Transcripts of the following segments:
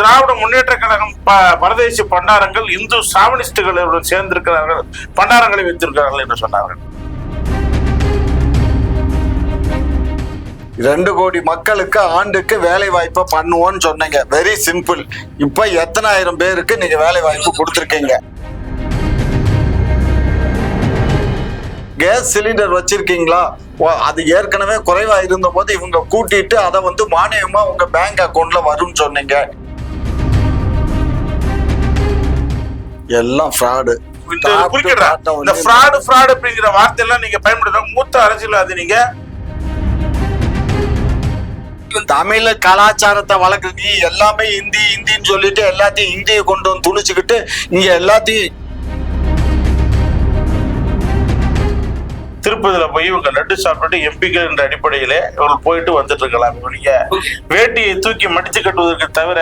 திராவிட முன்னேற்ற கழகம் பரதேசி பண்டாரங்கள் இந்து சாவனிஸ்டுகளுடன் சேர்ந்திருக்கிறார்கள், பண்டாரங்களை வைத்திருக்கிறார்கள் என்று சொன்னார்கள். 2 கோடி மக்களுக்கு ஆண்டுக்கு வேலை வாய்ப்பை பண்ணுவோன்னு சொன்னீங்க. Very simple. இப்ப எத்தனை ஆயிரம் பேருக்கு நீங்க வேலை வாய்ப்பு கொடுத்துருக்கீங்க? கேஸ் சிலிண்டர் வச்சிருக்கீங்களா? அது ஏற்கனவே குறைவா இருந்த போது இவங்க கூட்டிட்டு அதை மானியமா உங்க பேங்க் அக்கௌண்ட்ல வரும்னு சொன்னீங்க. எல்லாம் ஃப்ராடு. இந்த ஃப்ராடு அப்படிங்கிற வார்த்தையெல்லாம் நீங்க பயன்படுத்த மூத்த அரசியல்வாதி நீங்க. தமிழ கலாச்சாரத்தை வளர்க்கு நீ எல்லாமே இந்தின்னு சொல்லிட்டு எல்லாத்தையும் இந்தியை கொண்டு வந்து துணிச்சுக்கிட்டு இங்க எல்லாத்தையும் திருப்பதியில போய் இவங்க லட்டு சாப்பிட்டு எம்பிக்கள் என்ற அடிப்படையிலே இவர்கள் போயிட்டு வந்துட்டு இருக்கலாம். நீங்க வேட்டியை தூக்கி மடிச்சு கட்டுவதற்கு தவிர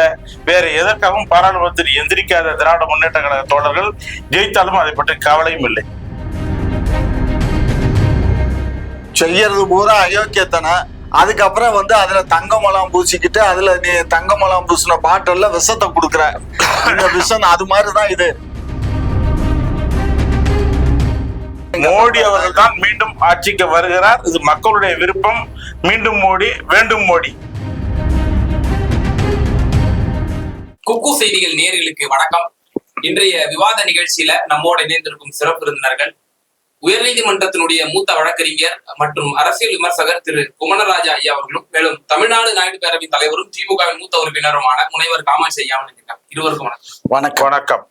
வேற எதற்காகவும் பாராளுமன்றத்தில் எந்திரிக்காத திராவிட முன்னேற்ற கழக தோழர்கள் ஜெயித்தாலும் அதை பற்றி கவலையும் இல்லை. செய்யறது பூரா அயோக்கியத்தனை. அதுக்கப்புறம் அதுல தங்கமலாம் பூசிக்கிட்டு அதுல நீ தங்கமலாம் பூசின பாட்டல்ல விஷத்தை கொடுக்குற. இந்த விஷம் அது மாதிரிதான் இது. மோடி அவர்கள் தான் மீண்டும் ஆட்சிக்கு வருகிறார். இது மக்களுடைய விருப்பம். மீண்டும் மோடி, வேண்டும் மோடி. குக்கு செய்திகள் நேயர்களுக்கு வணக்கம். இன்றைய விவாத நிகழ்ச்சியில நம்மோடு இணைந்திருக்கும் சிறப்பு விருந்தினர்கள் உயர்நீதிமன்றத்தினுடைய மூத்த வழக்கறிஞர் மற்றும் அரசியல் விமர்சகர் திரு குமணராஜா ஐயா அவர்களும், மேலும் தமிழ்நாடு நாயுடு பேரவை தலைவரும் திமுகவின் மூத்த உறுப்பினருமான முனைவர் காமாட்சி ஐயா அவர்கள். இருவருக்கும் வணக்கம். வணக்கம்.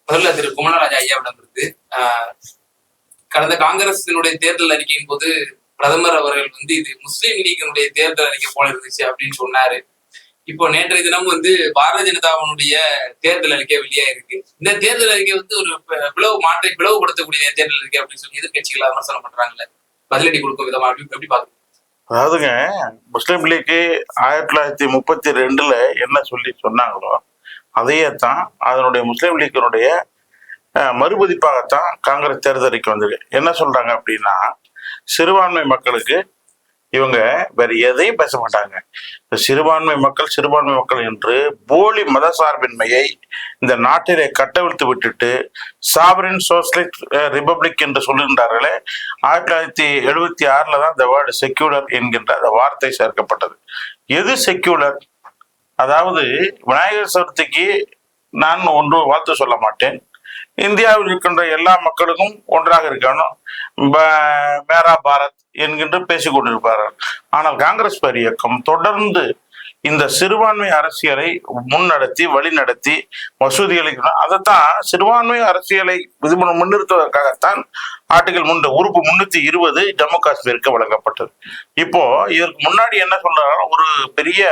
முதல்ல திரு குமணராஜா ஐயாவிடம் இருந்து, கடந்த காங்கிரசினுடைய தேர்தல் அறிக்கையின் போது பிரதமர் அவர்கள் இது முஸ்லீம் லீக்கினுடைய தேர்தல் அறிக்கை போல இருந்துச்சு அப்படின்னு சொன்னாரு. இப்போ நேற்றைய தினம் பாரதிய ஜனதாவினுடைய தேர்தல் அறிக்கை வெளியாயிருக்கு. இந்த தேர்தல் அறிக்கை ஒரு பிளவுபடுத்தக்கூடிய தேர்தல் அறிக்கை அப்படின்னு சொல்லி எதிர்கட்சிகள் விமர்சனம் பண்றாங்கல்ல, பதிலடி கொடுக்கும் விதமா எப்படி பாக்குறீங்க? அதாவதுங்க, முஸ்லீம் லீக் 1932 என்ன சொல்லி சொன்னாங்களோ அதையே தான் அதனுடைய முஸ்லீம் லீக்கினுடைய மறுபதிப்பாகத்தான் காங்கிரஸ் தேர்தல் அறிக்கை வந்தது. என்ன சொல்றாங்க அப்படின்னா, சிறுபான்மை மக்களுக்கு இவங்க வேற எதையும் பேச மாட்டாங்க. சிறுபான்மை மக்கள் என்று போலி மத சார்பின்மையை இந்த நாட்டிலே கட்டவிழ்த்து விட்டுட்டு சாவரின் சோசியலிஸ்ட் ரிபப்ளிக் என்று சொல்லுகின்றார்களே. 1976 தான் இந்த வேர்டு செக்யூலர் என்கின்ற அந்த வார்த்தை சேர்க்கப்பட்டது. எது செக்யூலர்? அதாவது விநாயகர் சதுர்த்திக்கு நான் ஒன்று வாழ்த்து சொல்ல மாட்டேன். இந்தியாவில் இருக்கின்ற எல்லா மக்களுக்கும் ஒன்றாக இருக்கணும், மேரா பாரத் என்கின்ற பேசிக் கொண்டிருப்பார்கள். ஆனால் காங்கிரஸ் பேர் இயக்கம் தொடர்ந்து இந்த சிறுபான்மை அரசியலை முன்னடத்தி வழிநடத்தி மசூதிகளை அதைத்தான் சிறுபான்மை அரசியலை முன்னிறுத்துவதற்காகத்தான் ஆர்டிகல் உறுப்பு 320 ஜம்மு காஷ்மீருக்கு வழங்கப்பட்டது. இப்போ இதற்கு முன்னாடி என்ன சொல்றாங்க, ஒரு பெரிய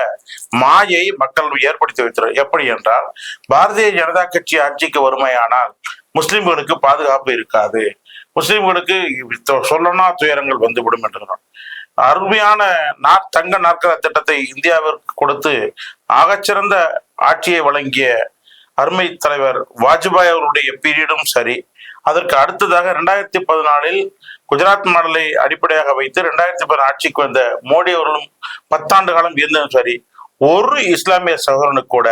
மாயை மக்கள் ஏற்படுத்தி வைத்தார். எப்படி என்றால், பாரதிய ஜனதா கட்சி ஆட்சிக்கு வறுமையானால் முஸ்லிம்களுக்கு பாதுகாப்பு இருக்காது, முஸ்லிம்களுக்கு சொல்லனா துயரங்கள் வந்துவிடும் என்று அருமையான தங்க நாற்கர திட்டத்தை இந்தியாவிற்கு கொடுத்து ஆகச்சிறந்த ஆட்சியை வழங்கிய அருமை தலைவர் வாஜ்பாய் அவருடைய பீரியடும் சரி. அதற்கு அடுத்ததாக 2014 குஜராத் மாடலை அடிப்படையாக வைத்து 2010 ஆட்சிக்கு வந்த மோடி அவர்களும் 10 ஆண்டு காலம் இருந்ததும் சரி. ஒரு இஸ்லாமிய சகோதரனுக்கு கூட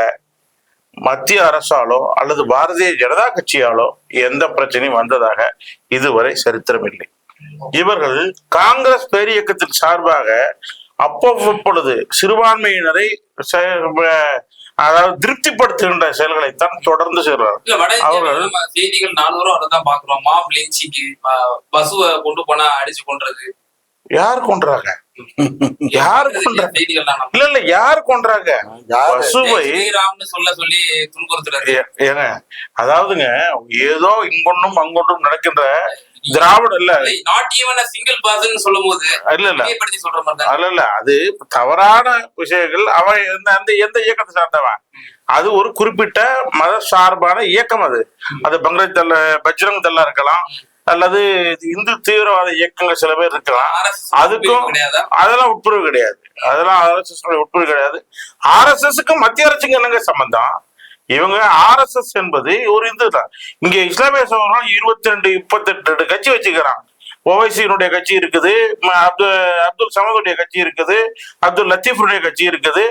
மத்திய அரசாலோ அல்லது பாரதிய ஜனதா கட்சியாலோ எந்த பிரச்சனையும் வந்ததாக இதுவரை சரித்திரம் இல்லை. இவர்கள் காங்கிரஸ் பேரியக்கத்தின் சார்பாக அப்பொழுது சிறுபான்மையினரை அதாவது திருப்திப்படுத்துகின்ற செயல்களைத்தான் தொடர்ந்து செய்கிறார்கள். அவர்கள் செய்திகள் 4 அதான் பாக்குறோம். மாப் லிஞ்சிங்கு, பசுவை கொண்டு போனா அடிச்சு கொன்றது. யார் கொன்றாங்க? யாரு கொன்றாங்க? இல்ல யாரு கொன்றாங்க? பசுவை சொல்ல சொல்லி துன்புறுத்துறது. ஏங்க, அதாவதுங்க, ஏதோ இங்கொன்றும் அங்கொன்றும் நடக்கின்ற திராவிட இல்ல சிங்கிள் பர்சன் சொல்லும் போது இல்ல அது தவறான விஷயங்கள். அவன் அந்த எந்த இயக்கத்தை சார்ந்தவன்? அது ஒரு குறிப்பிட்ட மத சார்பான இயக்கம். அது பஜ்ரங் தள்ளா இருக்கலாம், அல்லது இந்து தீவிரவாத இயக்கங்கள் சில பேர் இருக்கலாம். அதுக்கும் அதெல்லாம் உட்புறவு கிடையாது. அதெல்லாம் RSS உட்புறவு கிடையாது. RSSக்கும் மத்திய அரசுக்கு என்னங்க சம்பந்தம்? இவங்க RSS என்பது ஒரு இந்து தான். இங்க இஸ்லாமிய சகோதரர்கள் 22-28 கட்சி வச்சுக்கிறான். ஓவைசியினுடைய கட்சி இருக்குது, அப்துல் சமதுடைய கட்சி இருக்குது, அப்துல் லத்தீஃபுடைய கட்சி இருக்குது.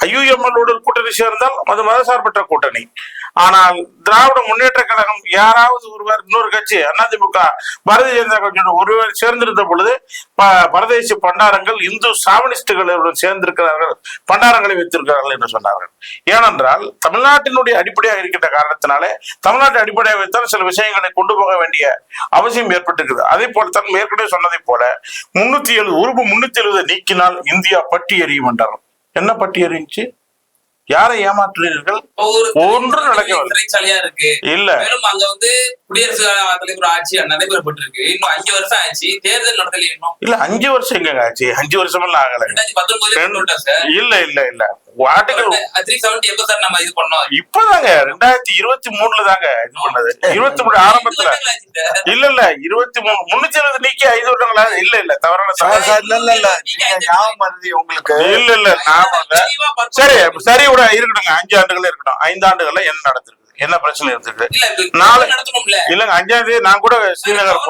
ஐயுஎம்எல் கூட்டணி சேர்ந்தால் அது மதசார்பற்ற கூட்டணி. ஆனால் திராவிட முன்னேற்ற கழகம் யாராவது ஒருவர் இன்னொரு கட்சி அதிமுக பாரதிய ஜனதா கட்சியோட ஒருவர் சேர்ந்திருந்த பொழுது பரதேசி பண்டாரங்கள் இந்து சாவனிஸ்டுகளுடன் சேர்ந்திருக்கிறார்கள், பண்டாரங்களை வைத்திருக்கிறார்கள் என்று சொன்னார்கள். ஏனென்றால் தமிழ்நாட்டினுடைய அடிப்படையாக இருக்கின்ற காரணத்தினாலே தமிழ்நாட்டை அடிப்படையாக வைத்தால் சில விஷயங்களை கொண்டு போக வேண்டிய அவசியம் ஏற்பட்டிருக்கிறது. அதே போலத்தான் ஏற்கனவே சொன்னதை போல 370 நீக்கினால் இந்தியா பட்டி எறியும் என்றார். என்ன பட்டி எறிஞ்சி? யாரை ஏமாற்றுகிறீர்கள்? ஒன்றும் நடக்கவில்லை. சிறைச்சாலையா இருக்கு இல்ல. மேலும் அங்க வந்து குடியரசு தலைவர் ஆட்சி நடைபெறப்பட்டிருக்கு. இன்னும் 5 வருஷம் ஆச்சு, தேர்தல் நடத்தல. இன்னும் இல்ல 5 வருஷம் எங்க ஆச்சு? 5 வருஷம் எல்லாம் ஆகல. 2019 இல்ல இல்ல இல்ல ஆர்டிகல் 370 எப்ப சார் நம்ம இது பண்ணோம்? இப்பதாங்க 2023 தாங்க இது பண்ணது. 23 ஆரம்பத்துல. இல்ல இல்ல 23 370 நீக்கி 5 வருடங்களா? இல்ல இல்ல தவறான இல்ல நீங்க ஞாபகம் மறதி உங்களுக்கு. இல்ல இல்ல சரி சரி விட இருக்கட்டுங்க. 5 ஆண்டுகள் இருக்கட்டும். 5 ஆண்டுகள்ல என்ன நடந்திருக்கு? என்ன பிரச்சனை இருந்திருக்கு? இல்லங்க 5ஆம் தேதி நான் கூட ஸ்ரீநகர்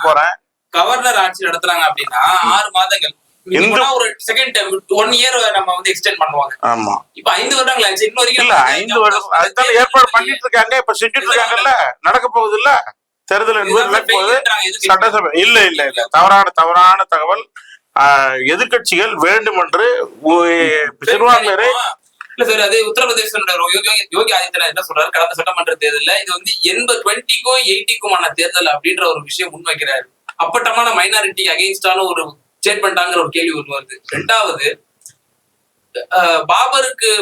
போறேன். கவர்னர் ஆட்சி நடத்துறாங்க அப்படின்னா 6 மாதங்கள் ஒரு செகண்ட் 1 இயர் நம்ம வந்து எக்ஸ்டெண்ட் பண்ணுவாங்க. ஆமா. இப்ப 5 வருடங்கள் ஆச்சு. இன்னும் வரைக்கும் இல்ல 5 வருடம் அதுதான் ஏற்பாடு பண்ணிட்டு இருக்காங்க. இப்ப செஞ்சுட்டு இருக்காங்கல்ல, நடக்க போகுது இல்ல தேர்தல் என்பது சட்டசபை. இல்ல இல்ல இல்ல தவறான தகவல். எதிர்கட்சிகள் வேண்டும் என்று சிறுபான்மையரை இல்ல சார், அது உத்தரப்பிரதேச யோகி ஆதித்யநாத் என்ன சொல்றாரு, கடந்த சட்டமன்ற தேர்தல்ல இது வந்து 20க்கும் 80க்குமான தேர்தல் அப்படின்ற ஒரு விஷயம் முன்வைக்கிறாரு. அப்பட்டமான மைனாரிட்டி அகெயின்ஸ்டான ஒரு ஸ்டேட்மெண்டாங்கிற ஒரு கேள்வி ஒன்று வருது. 2வது,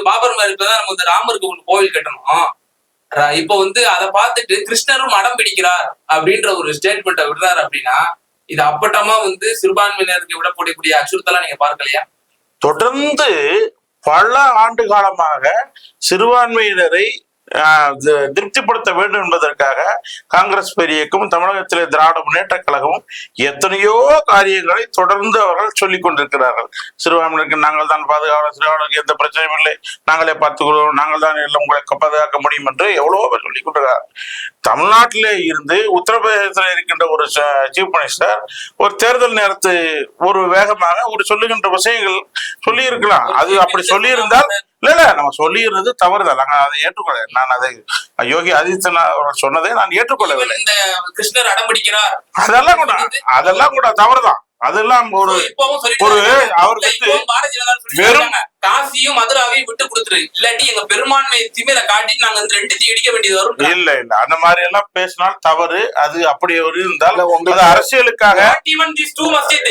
பாபர் மாதிரி இப்பதான் நம்ம வந்து ராமருக்கு ஒன்று கோவில் கட்டணும். இப்ப வந்து அதை பார்த்துட்டு கிருஷ்ணரும் மடம் பிடிக்கிறார் அப்படின்ற ஒரு ஸ்டேட்மெண்ட்டை விடுறாரு அப்படின்னா இது அப்பட்டமா வந்து சிறுபான்மையினருக்கு விடப்படக்கூடிய அச்சுறுத்தலா நீங்க பார்க்கலையா? தொடர்ந்து பல ஆண்டு காலமாக சிறுபான்மையினரை திருப்திப்படுத்த வேண்டும் என்பதற்காக காங்கிரஸ் இயக்கமும் தமிழகத்திலே திராவிட முன்னேற்ற கழகமும் எத்தனையோ காரியங்களை தொடர்ந்து அவர்கள் சொல்லிக் கொண்டிருக்கிறார்கள். சிறுபான்மையினருக்கு நாங்கள் தான் பாதுகாப்பு, சிறுபான்மைக்கு எந்த பிரச்சனையும் இல்லை, நாங்களே பார்த்துக்கொள்வோம், நாங்கள் தான் எல்லாம் உங்களை பாதுகாக்க முடியும் என்று எவ்வளவோ பேர் சொல்லிக் கொண்டிருக்கிறார். தமிழ்நாட்டிலே இருந்து உத்தரப்பிரதேசத்தில் இருக்கின்ற ஒரு சீஃப் மினிஸ்டர் ஒரு தேர்தல் நேரத்து ஒரு வேகமாக ஒரு சொல்லுகின்ற விஷயங்கள் சொல்லி இருக்கலாம். அது அப்படி சொல்லி இருந்தால் இல்ல நம்ம சொல்லிடுறது தவறுதான். நாங்க அதை ஏற்றுக்கொள்ள, நான் அதை யோகி ஆதித்யநாத் அவர்கள் சொன்னதை நான் ஏற்றுக்கொள்ளவில்லை. கிருஷ்ணர் அடம்பிடிக்கிறார் அதெல்லாம் கூட தவறுதான். அதெல்லாம் ஒரு அவருக்கு வெறும் காசியும் மதுராவையும் விட்டு கொடுத்துரு, இல்லாட்டி எங்க பெரும்பான்மை திமிர காட்டி நாங்க 2த்தையும் இடிக்க வேண்டியது வரும். இல்ல இல்ல அந்த மாதிரி எல்லாம் பேசினால் தவறு. அது அப்படி ஒரு இருந்தால் உங்களுக்கு அரசியலுக்காக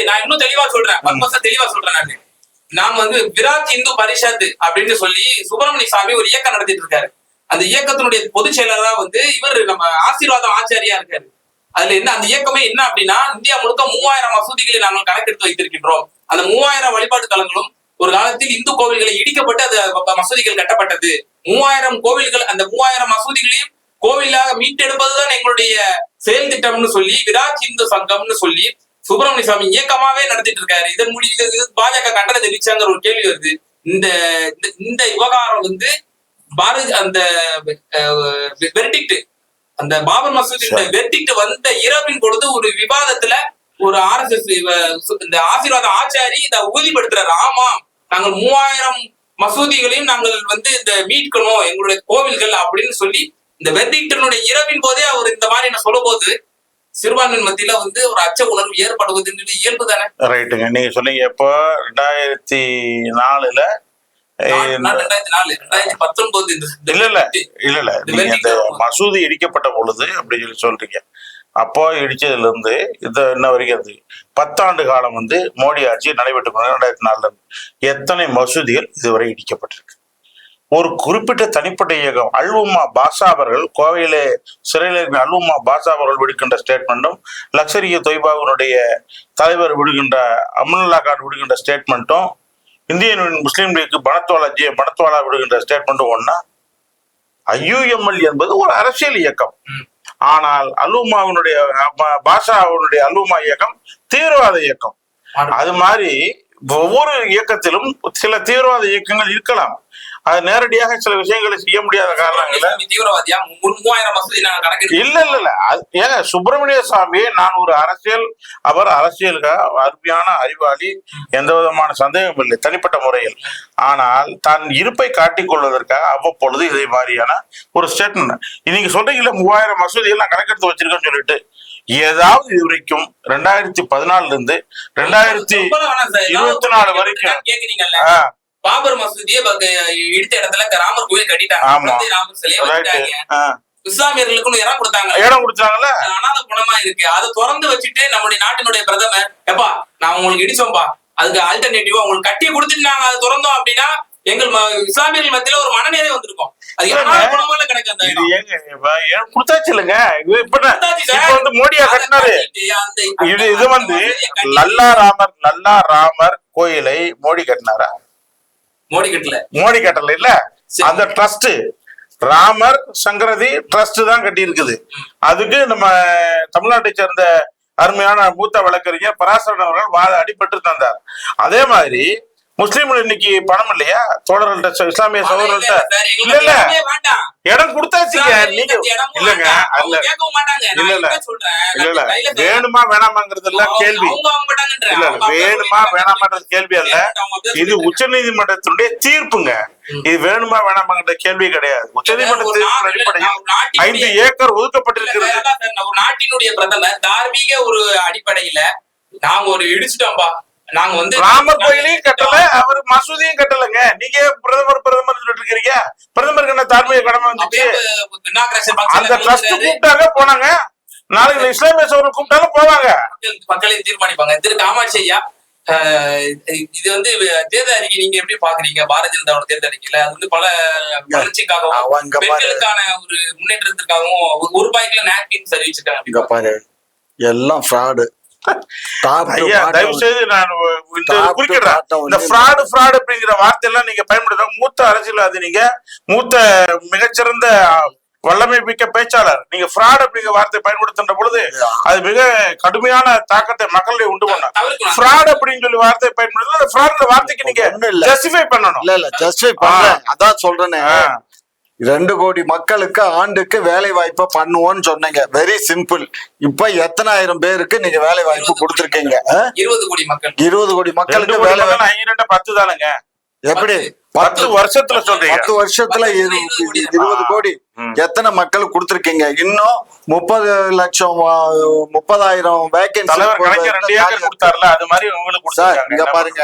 நான் இன்னும் தெளிவா சொல்றேன். நாம வந்து விராட் இந்து பரிஷத் அப்படின்னு சொல்லி சுப்பிரமணிய சாமி ஒரு இயக்கம் நடத்திட்டு இருக்காரு. அந்த இயக்கத்தினுடைய பொதுச் செயலரா வந்து இவர் நம்ம ஆசீர்வாதம் ஆச்சாரியா இருக்காரு. அதுல என்ன அந்த இயக்கமே என்ன அப்படின்னா, இந்தியா முழுக்க 3000 மசூதிகளை நாங்கள் கணக்கெடுத்து வைத்திருக்கின்றோம். அந்த 3000 வழிபாட்டு தலங்களும் ஒரு காலத்தில் இந்து கோவில்களை இடிக்கப்பட்டு அது மசூதிகள் கட்டப்பட்டது. 3000 கோவில்கள், அந்த 3000 மசூதிகளையும் கோவிலாக மீட்டெடுப்பதுதான் எங்களுடைய செயல் திட்டம்னு சொல்லி விராட் இந்து சங்கம்னு சொல்லி சுப்பிரமணிய சாமி இயக்கமாவே நடத்திட்டு இருக்காரு. இதன் இது பாஜக கண்டனம் தெரிவிச்சாங்கிற ஒரு கேள்வி வருது. இந்த விவகாரம் வந்து அந்த வெர்டிக்ட், அந்த பாபர் மசூதி வெர்டிக்ட் வந்த இரவின் பொழுது ஒரு விவாதத்துல ஒரு RSS இந்த ஆசீர்வாத ஆச்சாரி இதை உறுதிப்படுத்துறாரு. ஆமா, நாங்கள் 3000 மசூதிகளையும் நாங்கள் வந்து இந்த மீட்கணும் எங்களுடைய கோவில்கள் அப்படின்னு சொல்லி இந்த வெர்டிக்டனுடைய இரவின் போதே அவர் இந்த மாதிரி என்ன சொல்லும் போது சிறுபான்மை மத்தியில வந்து ஒரு அச்ச உணர்வு ஏற்படுவதுன்றது இயல்பு தானே. ரைட்டுங்க. நீங்க சொன்னீங்க எப்போ 2004 2019 இல்ல நீங்க இந்த மசூதி இடிக்கப்பட்ட பொழுது அப்படின்னு சொல்லி சொல்றீங்க. அப்போ இடிச்சதுல இருந்து இன்ன வரைக்கும் அது 10 ஆண்டு காலம் வந்து மோடி ஆட்சி நடைபெற்று 2004 எத்தனை மசூதிகள் இதுவரை இடிக்கப்பட்டிருக்கு? ஒரு குறிப்பிட்ட தனிப்பட்ட இயக்கம் அல்வுமா பாஷா அவர்கள் கோவையிலே சிறையில் இருக்கிற அல்வுமா பாஷா அவர்கள் விடுக்கின்ற ஸ்டேட்மெண்ட்டும், லக்ஷரிய தொய்பாவினுடைய தலைவர் விடுகின்ற அம்னுல்லா கான் விடுகின்ற ஸ்டேட்மெண்ட்டும், இந்தியன் முஸ்லீம் லீக் பனத்வாலா விடுகின்ற ஸ்டேட்மெண்ட்டும் ஒன்னா. ஐயுஎம்எல் என்பது ஒரு அரசியல் இயக்கம். ஆனால் அல்வுமாவினுடைய பாஷாவினுடைய அல்வுமா இயக்கம் தீவிரவாத இயக்கம். அது மாதிரி ஒவ்வொரு இயக்கத்திலும் சில தீவிரவாத இயக்கங்கள் இருக்கலாம். அது நேரடியாக சில விஷயங்களை செய்ய முடியாத காரணங்கள தீவிரவாதியா 3000 மசூதி நாங்க கணக்கு இல்ல ஏங்க சுப்பிரமணிய சுவாமி நான் ஒரு அவர் அரசியலுக்கு அருமையான அறிவாளி, எந்த விதமான சந்தேகம் இல்லை தனிப்பட்ட முறையில். ஆனால் தன் இருப்பை காட்டிக் கொள்வதற்காக அவ்வப்பொழுது இதே மாதிரியான ஒரு ஸ்டேட்மெண்ட் நீங்க சொல்றீங்கல்ல 3000 மசூதிகள் நான் கணக்கெடுத்து வச்சிருக்கேன்னு சொல்லிட்டு ஏதாவது இது வரைக்கும் 2014 இருந்து 2024 வரைக்கும் கேக்குறீங்கல்ல பாபர் மசூதியை இடித்த இடத்துல ராமர் கோயில் கட்டிட்டாங்க. ராமர் சிலையை வச்சுட்டாங்க. இஸ்லாமியர்களுக்கு இடம் கொடுத்தாங்கல்ல, அனாதை குணமா இருக்கு. அதை திறந்து வச்சுட்டு நம்முடைய நாட்டினுடைய பிரதமர் எப்பா நான் உங்களுக்கு இடிச்சோம்பா, அதுக்கு ஆல்டர்னேட்டிவா உங்களுக்கு கட்டி கொடுத்துட்டு நாங்க அதை திறந்தோம் அப்படின்னா எங்கள் இஸ்லாமியர்கள் மத்தியில ஒரு மனநிலை வந்திருக்கும். அது குணமால கணக்கு அந்த கொடுத்தாச்சு இல்லைங்க. இப்ப வந்து மோடியா கட்டினாரு. இது வந்து லல்லா ராமர் கோயிலை மோடி கட்டினாரா? மோடி கட்டல இல்ல, அந்த ட்ரஸ்ட் ராமர் சங்கரதி ட்ரஸ்ட் தான் கட்டி இருக்குது. அதுக்கு நம்ம தமிழ்நாட்டை சேர்ந்த அருமையான மூத்த வழக்கறிஞர் பராசரன் அவர்கள் அடிபட்டு தந்தார். அதே மாதிரி முஸ்லீம்கள் இன்னைக்கு பணம் இல்லையா தோழர்கள்ட்ட, இஸ்லாமிய சகோதரர்கள்ட்ட இல்ல இடம் கொடுத்தாச்சுங்க. நீங்க இல்லங்க இல்ல வேணுமா வேணாமாங்கிறது எல்லாம் கேள்வி இல்ல, வேணுமா வேணாமான்றது கேள்வி அல்ல, இது உச்ச நீதிமன்றத்தினுடைய தீர்ப்புங்க. இது வேணுமா வேணாமாங்கிற கேள்வி கிடையாது. உச்ச நீதிமன்ற தீர்ப்பு அடிப்படையில் 5 ஏக்கர் ஒதுக்கப்பட்டிருக்கிறது. ஒரு நாட்டினுடைய பிரதமர் தார்மீக ஒரு அடிப்படையில நாங்க ஒரு இடிச்சிட்டோம்பா, நாங்க வந்து ராமர் கோயிலையும் கட்டல, அவர் மசூதியும் கட்டலங்க. நீங்க பிரதமர் சொல்லிட்டு இருக்கீங்க. பிரதமருக்கு என்ன தார்மீக கடமை வந்துச்சு? அந்த ட்ரஸ்ட் கூப்பிட்டாங்க போனாங்க. நாளைக்கு இஸ்லாமிய சகோதரர் கூப்பிட்டாலும் போவாங்க. மக்களையும் தீர்மானிப்பாங்க. திரு காமாட்சி ஐயா, இது வந்து தேர்தல் அறிக்கை நீங்க எப்படி பாக்குறீங்க? பாரதிய ஜனதாவோட தேர்தல் அறிக்கையில அது வந்து பல வளர்ச்சிக்காகவும் பெண்களுக்கான ஒரு முன்னேற்றத்திற்காகவும் ₹1 நாப்கின்ஸ் அறிவிச்சிருக்காங்க. எல்லாம் ஃப்ராடு. ஐயா தயவு செய்து நான் குறிக்கிறேன், இந்த ஃப்ராடு அப்படிங்கிற வார்த்தையெல்லாம் நீங்க பயன்படுத்த மூத்த அரசியல்வாதி, நீங்க மூத்த மிகச்சிறந்த வல்லமை மிக்க பேச்சாளர், நீங்க ஃப்ராட் அப்படிங்கிற வார்த்தை பயன்படுத்துகின்ற பொழுது அது மிக கடுமையான தாக்கத்தை மக்களுடைய உண்டு பண்ண. ஃப்ராட் அப்படின்னு சொல்லி வார்த்தை பயன்படுத்த அந்த ஃப்ராட் வார்த்தைக்கு நீங்க ஜஸ்டிஃபை பண்ணணும். இல்ல ஜஸ்டிஃபை பண்றேன், அதான் சொல்றேனே. 2 கோடி மக்களுக்கு ஆண்டுக்கு வேலை வாய்ப்பை பண்ணுவோம்னு சொன்னீங்க. Very simple. இப்ப எத்தனை ஆயிரம் பேருக்கு நீங்க வேலை வாய்ப்பு கொடுத்திருக்கீங்க? 20 கோடி மக்களுக்கு வேலை வாய்ப்பு 10 தானுங்க. எப்படி 10 வருஷத்துல சொல்றீங்க? 10 வருஷத்துல 20 கோடி எத்தனை மக்கள் கொடுத்திருக்கீங்க? இன்னும் 30 லட்சம் 30,000 வேகன்சி கொடுத்தாருல, அது மாதிரி உங்களுக்கு இங்க பாருங்க.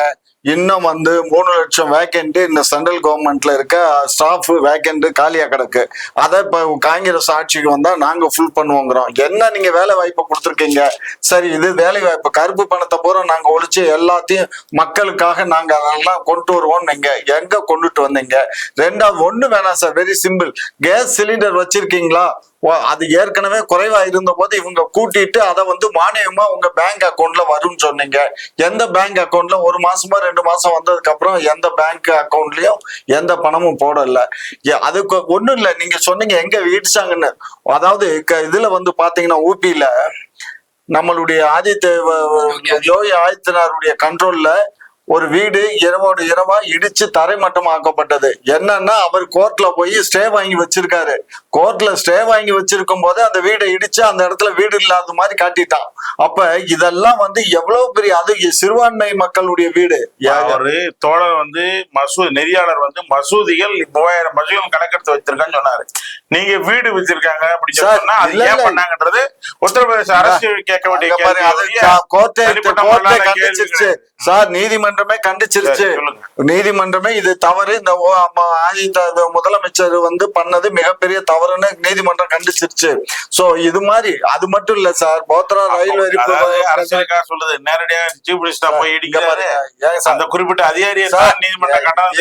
இன்னும் வந்து 3 லட்சம் வேகண்ட் இந்த சென்ட்ரல் கவர்மெண்ட்ல இருக்க ஸ்டாஃப் வேகண்ட் காலியா கிடக்கு. அதை இப்ப காங்கிரஸ் ஆட்சிக்கு வந்தா நாங்க ஃபுல் பண்ணுவோங்கிறோம். என்ன நீங்க வேலை வாய்ப்பை கொடுத்துருக்கீங்க? சரி, இது வேலை வாய்ப்பு. கருப்பு பணத்தை பூரா நாங்க ஒழிச்சு எல்லாத்தையும் மக்களுக்காக நாங்க அதெல்லாம் கொண்டு வருவோம். நீங்க எங்க கொண்டுட்டு வந்தீங்க? 2வது ஒண்ணு வேணாம் sir, very simple. Gas cylinder வச்சிருக்கீங்களா? அது ஏற்கனவே குறைவா இருந்த போது இவங்க கூட்டிட்டு அதை வந்து மானியமா உங்க பேங்க் அக்கௌண்ட்ல வரும்னு சொன்னீங்க. எந்த பேங்க் அக்கௌண்ட்ல 1 மாசமா 2 மாசம் வந்ததுக்கு அப்புறம் எந்த பேங்க் அக்கௌண்ட்லயும் எந்த பணமும் போடல. அதுக்கு ஒண்ணும் இல்ல, நீங்க சொன்னீங்க எங்க இடிச்சாங்கன்னு. அதாவது இதுல வந்து பாத்தீங்கன்னா ஊபியில நம்மளுடைய யோகி ஆதித்யநாருடைய கண்ட்ரோல்ல ஒரு வீடு இரவோடு இரவா இடிச்சு தரைமட்டம் ஆக்கப்பட்டது. என்னன்னா அவர் கோர்ட்ல போய் ஸ்டே வாங்கி வச்சிருக்காரு. கோர்ட்ல ஸ்டே வாங்கி வச்சிருக்கும் போது அந்த வீடை இடிச்சு அந்த இடத்துல வீடு இல்லாத மாதிரி காட்டிட்டான். அப்ப இதெல்லாம் வந்து எவ்வளவு பெரிய, அது சிறுபான்மை மக்களுடைய வீடு. ஒரு தோழர் வந்து நெறியாளர் வந்து மசூதிகள் 3000 மசூதிகள் கணக்கெடுத்து வச்சிருக்கான்னு சொன்னாரு. நீங்க வீடு வச்சிருக்காங்க அப்படின்னு சொன்னா அது ஏன் பண்ணாங்கன்றது உத்தரப்பிரதேச அரசு கேட்க வேண்டிய கோர்ட்டே கண்டிச்சிருச்சு சார். நீதிமன்றமே கண்டிச்சிருச்சு. நீதிமன்றமே இது தவறு, இந்த முதலமைச்சர் வந்து பண்ணது மிகப்பெரிய தவறுன்னு நீதிமன்றம் கண்டிச்சிருச்சு. சோ இது மாதிரி அது மட்டும் இல்ல சார், போத்ரா ரயில் அரசுக்காக சொல்லுது. நேரடியா சீஃப் மினிஸ்டர் போய் அந்த குறிப்பிட்ட அதிகாரியை நீதிமன்றம் கட்டணம்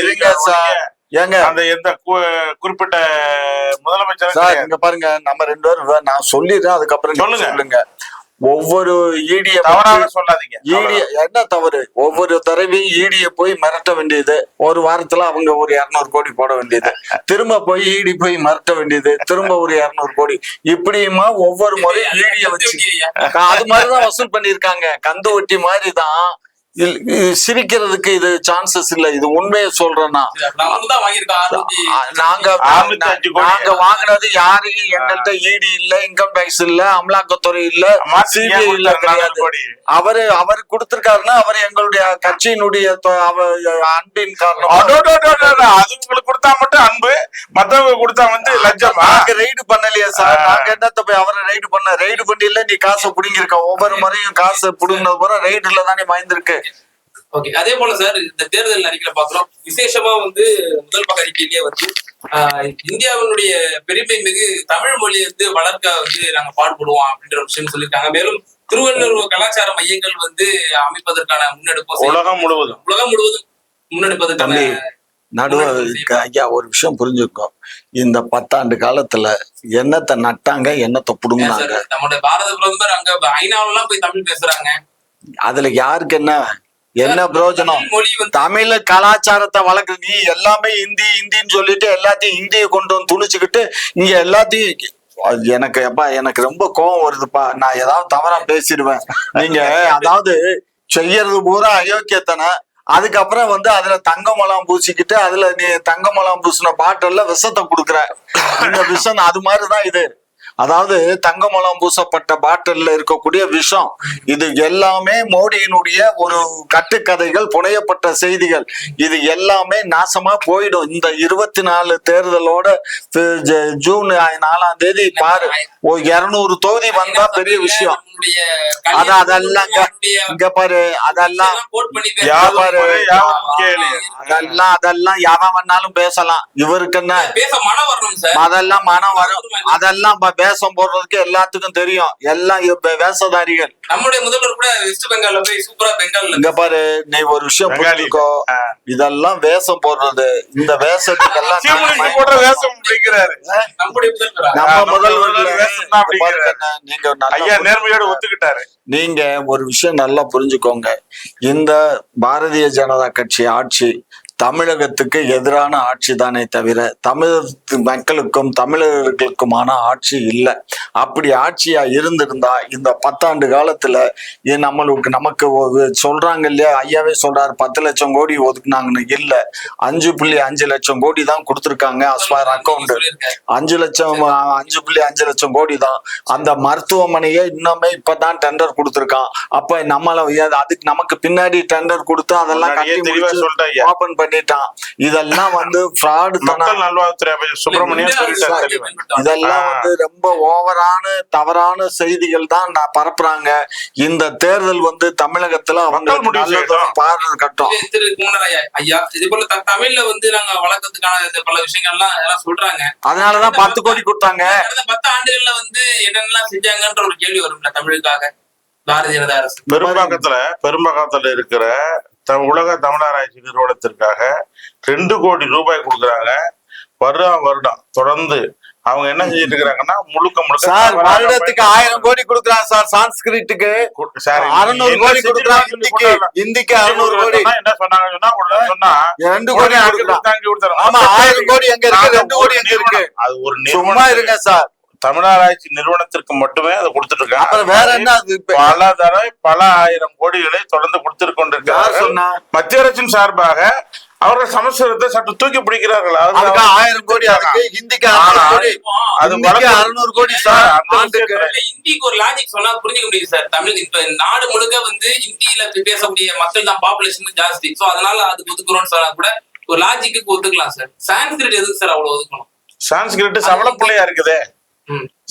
ஏங்க அந்த எந்த குறிப்பிட்ட முதலமைச்சர் சார் இங்க பாருங்க, நம்ம 2 பேரும் நான் சொல்லிடுறேன், அதுக்கப்புறம் சொல்லுங்க. ஒவ்வொரு ஈடிய சொல்லாதீங்க. என்ன தவறு? ஒவ்வொரு தடவையும் ஈடிய போய் மிரட்ட வேண்டியது, ஒரு வாரத்துல அவங்க ஒரு 200 கோடி போட வேண்டியது, திரும்ப போய் ஈடி போய் மிரட்ட வேண்டியது, திரும்ப ஒரு 200 கோடி, இப்படியுமா ஒவ்வொரு முறையும் ஈடிய வச்சு அது மாதிரிதான் வசூல் பண்ணிருக்காங்க. கந்து வட்டி மாதிரிதான் சிரிக்கிறதுக்கு இது சான்சஸ் இல்ல. இது உண்மையை சொல்றேன்னா தான் வாங்கியிருக்கோம். நாங்க 605 கோடி. நாங்க வாங்கினது யாரையும் எங்கள்கிட்ட ஈடி இல்ல, இன்கம் டேக்ஸ் இல்ல, அமலாக்கத்துறை இல்ல, சிபிஐ இல்ல, கிடையாது. அவரு கொடுத்திருக்காருன்னா அவர் எங்களுடைய கட்சியினுடைய அன்பின் காரணம். அது உங்களுக்கு கொடுத்தா மட்டும் அன்பு, மத்தவங்க கொடுத்தா வந்து லஞ்சமா? நாங்க ரைடு பண்ணலையா சார்? நாங்க என்னத்த போய் அவரை ரைடு பண்ணி இல்ல, நீ காசை புடிங்கிருக்க. ஒவ்வொரு முறையும் காசை புடுங்கினது போற ரைடுல தானே வாய்ந்திருக்கு. ஓகே, அதே போல சார் இந்த தேர்தல் அறிக்கையில பாக்குறோம், விசேஷமா வந்து முதல் பக்க அறிக்கையிலேயே வந்து இந்தியாவினுடைய பெருமை மிகு தமிழ் மொழியை வந்து வளர்க்க வந்து நாங்க பாடுபடுவோம் அப்படின்ற ஒரு விஷயம் சொல்லியிருக்காங்க. மேலும் திருவள்ளுவர் கலாச்சார மையங்கள் வந்து அமைப்பதற்கான முன்னெடுப்பு உலகம் முழுவதும் முன்னெடுப்பதற்கான ஐயா ஒரு விஷயம் புரிஞ்சுக்கோம். இந்த 10 ஆண்டு காலத்துல என்னத்தை நட்டாங்க, என்னத்தை புடுங்கினாங்க. நம்மளுடைய பாரத பிரதமர் அங்க ஐநாவெல்லாம் போய் தமிழ் பேசுறாங்க. அதுல யாருக்கு என்ன பிரயோஜனம்? தமிழ் கலாச்சாரத்தை வளர்க்குற நீ எல்லாமே இந்தின்னு சொல்லிட்டு எல்லாத்தையும் இந்தியை கொண்டு வந்து துணிச்சுக்கிட்டு இங்க எல்லாத்தையும் எனக்கு ரொம்ப கோபம் வருதுப்பா. நான் ஏதாவது தவறா பேசிடுவேன். நீங்க அதாவது செய்யறது பூரா அயோக்கியத்தனை, அதுக்கப்புறம் வந்து அதுல தங்கமலம் பூசிக்கிட்டு அதுல நீ தங்கமலம் பூசின பாட்டில்ல விஷத்தை கொடுக்குற. இந்த விஷம் அது மாதிரிதான் இது. அதாவது தங்கமலம் பூசப்பட்ட பாட்டில்ல இருக்கக்கூடிய விஷம். இது எல்லாமே மோடியினுடைய ஒரு கட்டுக்கதைகள், புனையப்பட்ட செய்திகள். இது எல்லாமே நாசமா போயிடும். இந்த 24 தேர்தலோட ஜூன் 4ஆம் தேதி பாரு, 200 தொகுதி வந்தா பெரிய விஷயம். அதெல்லாம் இங்க பாரு, அதெல்லாம் எவன் வேணாலும் பேசலாம். இவருக்கு என்ன அதெல்லாம் மனம் வரும். அதெல்லாம் வேஷம் போடுறதுக்கு எல்லாத்துக்கும் தெரியும். எல்லாம் வேஷதாரிகள். நம்முடைய முதல்வர் கூட வெஸ்ட் பெங்கால்ல போய் சூப்பரா பெங்கால்ல இங்க பாரு, நீ ஒரு விஷயம் புரிஞ்சுக்கோ. இதெல்லாம் வேஷம் போடுறது. இந்த வேஷத்துக்கெல்லாம் நம்ம முதல்வர் நீங்க நேர்மையோட ஒத்துக்கிட்டாரு. நீங்க ஒரு விஷயம் நல்லா புரிஞ்சுக்கோங்க. இந்த பாரதிய ஜனதா கட்சி ஆட்சி தமிழகத்துக்கு எதிரான ஆட்சி தானே தவிர தமிழ் மக்களுக்கும் தமிழர்களுக்குமான ஆட்சி இல்லை. அப்படி ஆட்சியா இருந்திருந்தா இந்த 10 ஆண்டு காலத்துல நமக்கு சொல்றாங்க இல்லையா, ஐயாவே சொல்றாரு 10 லட்சம் கோடி ஒதுக்குனாங்கன்னு. இல்ல, 5.5 லட்சம் கோடி தான் கொடுத்துருக்காங்க. அஸ்பார் அக்கௌண்ட் 5 லட்சம் கோடி தான். அந்த மருத்துவமனையை இன்னுமே இப்பதான் டெண்டர் கொடுத்துருக்கான். அப்ப அதுக்கு நமக்கு பின்னாடி டெண்டர் கொடுத்து அதெல்லாம் ஓபன் பண்ணிட்டான். இதெல்லாம் வந்து ஃப்ராட். இதெல்லாம் வந்து ரொம்ப ஓவரான தவறான செய்திகள் தான் நான் பரப்புறாங்க. இந்த தேர்தல் வந்து தமிழகத்துல அவங்க பாரத கட்டம். திரு குமரராஜா ஐயா, இது போல தமிழ்ல வந்து நாங்க வளர்க்கறதுக்கான பல விஷயங்கள்லாம் சொல்றாங்க. அதனாலதான் 10 கோடி கொடுத்தாங்க. 10 ஆண்டுகள்ல வந்து என்னென்னலாம் செஞ்சாங்கன்ற ஒரு கேள்வி வரும்ல தமிழுக்காக பாரதிய ஜனதா அரசு. பெரும்பாக்கத்துல இருக்கிற உலக தமிழராய்ச்சி நிறுவனத்திற்காக 2 கோடி ரூபாய் கொடுக்குறாங்க. வருடம் தொடர்ந்து அவங்க என்ன செஞ்சிட்டு இருக்காங்கன்னா முழுக்க சார் வருடத்துக்கு 1000 கோடி கொடுக்குறாங்க சார். சான்ஸ்கிரிட்டுக்கு 600 கோடி கொடுக்குறாங்க. இந்திக்கு 600 கோடி. என்ன சொன்னா 2 கோடி கொடுத்தாங்க. ஆமா, 1000 கோடி எங்க இருக்கு, 2 கோடி எங்க இருக்கு? அது ஒரு சும்மா இருங்க சார். தமிழராய்ச்சி நிறுவனத்திற்கு மட்டுமே அதை கொடுத்துட்டு இருக்காங்க. வேற என்ன? பல தடவை பல ஆயிரம் கோடிகளை தொடர்ந்து கொடுத்துட்டு கொண்டிருக்காங்க. மத்திய அரசின் சார்பாக அவர்கள் சமஸ்கிருதத்தை சற்று தூக்கி பிடிக்கிறார்கள். 1000 கோடி, ஹிந்திக்கு 600 கோடி சார். இந்திக்கு ஒரு லாஜிக் சொன்னா புரிஞ்சுக்க முடியுது சார். தமிழ் இப்ப நாடு முழுக்க வந்து இந்தியில பேசக்கூடிய மக்கள் தான் பாப்புலேஷன் ஜாஸ்தி. சோ அதனால அதுக்கு ஒதுக்குறோம்னு சொன்னா கூட ஒரு லாஜிக்கு ஒத்துக்கலாம் சார். சான்ஸ்கிரிட் எதுக்கு சார் அவ்வளவு ஒதுக்கணும்? சான்ஸ்கிரிட் சவள பிள்ளையா இருக்குதே,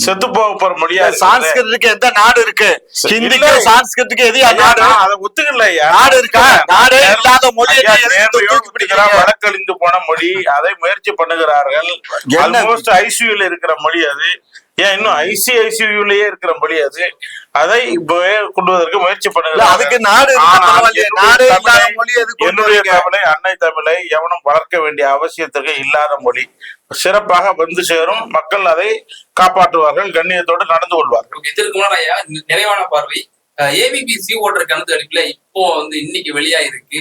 செத்து போற மொழியா. சான்ஸ்கிரிட்டுக்கு எந்த நாடு இருக்கு? ஹிந்திக்கு சான்ஸ்கிரிட்டுக்கு எது நாடு? அதை ஒத்துக்கல. நாடு இருக்கா? நாடே இல்லாத மொழி, வழக்கழிந்து போன மொழி. அதை முயற்சி பண்ணுகிறார்கள். ஆல்மோஸ்ட் ஐசியூல இருக்கிற மொழி அது. ஏன் இன்னும் ஐசியூலயே இருக்கிற மொழி அது. அதை கொண்டுவதற்கு முயற்சி பண்ணுகிறார்கள். அதுக்கு நாடு என்னுடைய தமிழை, அன்னை தமிழை எவனும் வளர்க்க வேண்டிய அவசியத்திற்கு இல்லாத மொழி. சிறப்பாக வந்து சேரும், மக்கள் அதை காப்பாற்றுவார்கள், கண்ணியத்தோடு நடந்து கொள்வார்கள். இதற்கு முன்னாடியா நிறைவான பார்வை ஏபிபி சி ஓட்டர் கணக்கு அடிப்புல இப்போ வந்து இன்னைக்கு வெளியாயிருக்கு.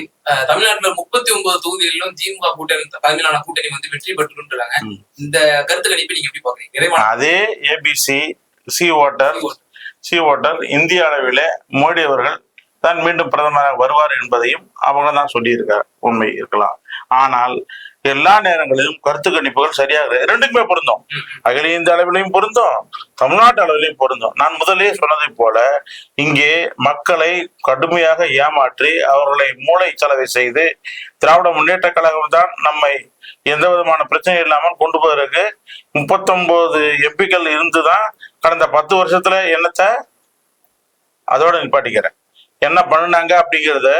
தமிழ்நாட்டுல 39 தொகுதிகளிலும் திமுக கூட்டணி தலைமையிலான கூட்டணி வந்து வெற்றி பெற்றுறாங்க. இந்த கருத்து கணிப்பை நீங்க எப்படி பாக்குறீங்க? நிறைவான அதே ஏபிசி சி ஓட்டர் இந்திய அளவிலே மோடி அவர்கள் தான் மீண்டும் பிரதமராக வருவார் என்பதையும் அவங்க தான் சொல்லியிருக்கார். உண்மை இருக்கலாம். ஆனால் எல்லா நேரங்களிலும் கருத்து கணிப்புகள் சரியாக ரெண்டுக்குமே பொருந்தும். அகில இந்திய அளவிலையும் பொருந்தும், தமிழ்நாட்டு அளவிலையும் பொருந்தும். நான் முதலே சொன்னதை போல இங்கே மக்களை கடுமையாக ஏமாற்றி அவர்களை மூளை செலவை செய்து திராவிட முன்னேற்ற கழகம் தான் நம்மை எந்த விதமான பிரச்சனை இல்லாமல் கொண்டு போவதற்கு 39 எம்பிக்கள் இருந்துதான் கடந்த 10 வருஷத்துல என்னத்தை அதோட நிப்பாட்டிக்கிறேன் என்ன பண்ணினாங்க அப்படிங்கிறத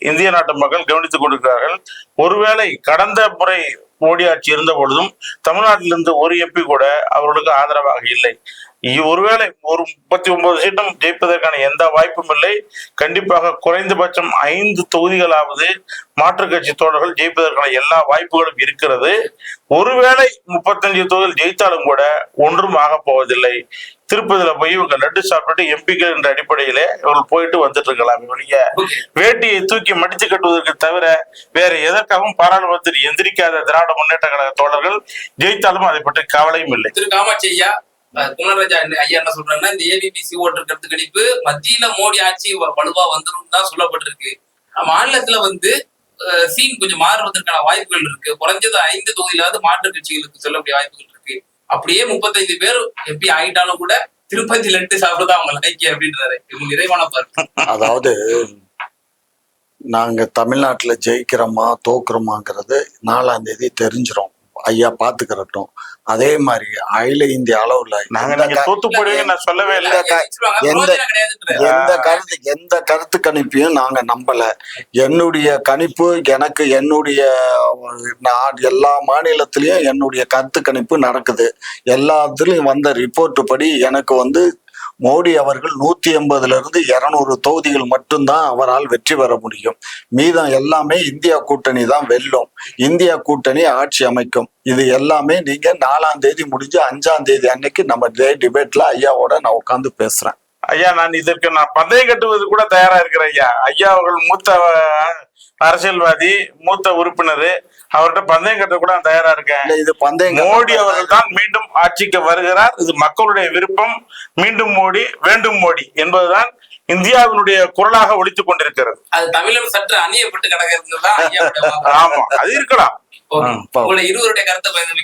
இந்திய நாட்டு மக்கள் கவனித்துக் கொண்டிருக்கிறார்கள். ஒருவேளை கடந்த முறை மோடி ஆட்சி இருந்த பொழுதும் தமிழ்நாட்டிலிருந்து ஒரு எம்பி கூட அவர்களுக்கு ஆதரவாக இல்லை. ஒருவேளை ஒரு 39 சீட்டும் ஜெயிப்பதற்கான எந்த வாய்ப்பும் இல்லை. கண்டிப்பாக குறைந்தபட்சம் 5 தொகுதிகளாவது மாற்றுக் கட்சி தோழர்கள் ஜெயிப்பதற்கான எல்லா வாய்ப்புகளும் இருக்கிறது. ஒருவேளை 35 தொகுதிகள் ஜெயித்தாலும் கூட ஒன்றும் ஆக போவதில்லை. திருப்பதியில போய் இவங்க லட்டு சாப்பிட்டு எம்பிக்கள் என்ற அடிப்படையிலே இவர்கள் போயிட்டு வந்துட்டு இருக்கலாம். இவங்க வேட்டியை தூக்கி மடிச்சு கட்டுவதற்கு தவிர வேற எதற்காகவும் பாராளுமன்றத்தில் எந்திரிக்காத திராவிட முன்னேற்ற கழக தோழர்கள் ஜெயித்தாலும் அதை பற்றி கவலையும் இல்லை. திரு காமாட்சி ஐயா, குமரராஜா ஐயா என்ன சொல்றாங்கன்னா, இந்த ஏபிபிசி ஓட்டர் கருத்து கணிப்பு மத்தியில மோடி ஆட்சி வலுவா வந்துடும் தான் சொல்லப்பட்டிருக்கு. மாநிலத்துல சீன் கொஞ்சம் மாறுவதற்கான வாய்ப்புகள் இருக்கு. குறைஞ்சது 5 தொகுதியிலாவது மாற்றுக் கட்சிகளுக்கு சொல்லக்கூடிய வாய்ப்புகள் இருக்கு. அப்படியே 35 பேர் எம்பி ஆகிட்டாலும் கூட திருப்பதி லட்டு சாப்பிடுறதா அவங்க லைக்கி அப்படின்றாரு. இவங்க நிறைவான பார்ப்பு. அதாவது நாங்க தமிழ்நாட்டுல ஜெயிக்கிறோமா தோக்குறோமாங்கிறது 4ஆம் தேதி தெரிஞ்சிரும். ஐயா பாத்துக்கிறட்டும். அதே மாதிரி அகில இந்திய அளவுல தோத்து போடுவீங்க நான் சொல்லவே இல்லை. எந்த கருத்து கணிப்பையும் நாங்க நம்பல. என்னுடைய கணிப்பு எனக்கு எல்லா மாநிலத்திலயும் என்னுடைய கருத்து கணிப்பு நடக்குது. எல்லாத்துலயும் வந்த ரிப்போர்ட் படி எனக்கு மோடி அவர்கள் 180 இருந்து 200 தொகுதிகள் மட்டும்தான் அவரால் வெற்றி பெற முடியும். மீதம் எல்லாமே இந்தியா கூட்டணி தான் வெல்லும். இந்தியா கூட்டணி ஆட்சி அமைக்கும். இது எல்லாமே நீங்க 4ஆம் தேதி முடிஞ்சு 5ஆம் தேதி அன்னைக்கு நம்ம டிபேட்ல ஐயாவோட நான் உட்காந்து பேசுறேன். ஐயா, இதற்கு நான் பந்தயம் கட்டுவது கூட தயாரா இருக்கிறேன். ஐயா அவர்கள் மூத்த அரசியல்வாதி, மூத்த உறுப்பினர், அவர்கிட்ட பந்தயம் கட்ட கூட நான் தயாரா இருக்கேன். இது பந்தயம். மோடி அவர்கள் தான் மீண்டும் ஆட்சிக்கு வருகிறார். இது மக்களுடைய விருப்பம். மீண்டும் மோடி, வேண்டும் மோடி என்பதுதான் இந்தியாவினுடைய குரலாக ஒலித்துக் கொண்டிருக்கிறது. அது தமிழகம் சற்று அந்நியப்பட்டு கிடக்கிறது தான். ஆமா, அது இருக்கலாம். உங்களுடைய இருவருடைய கருத்தை பயந்து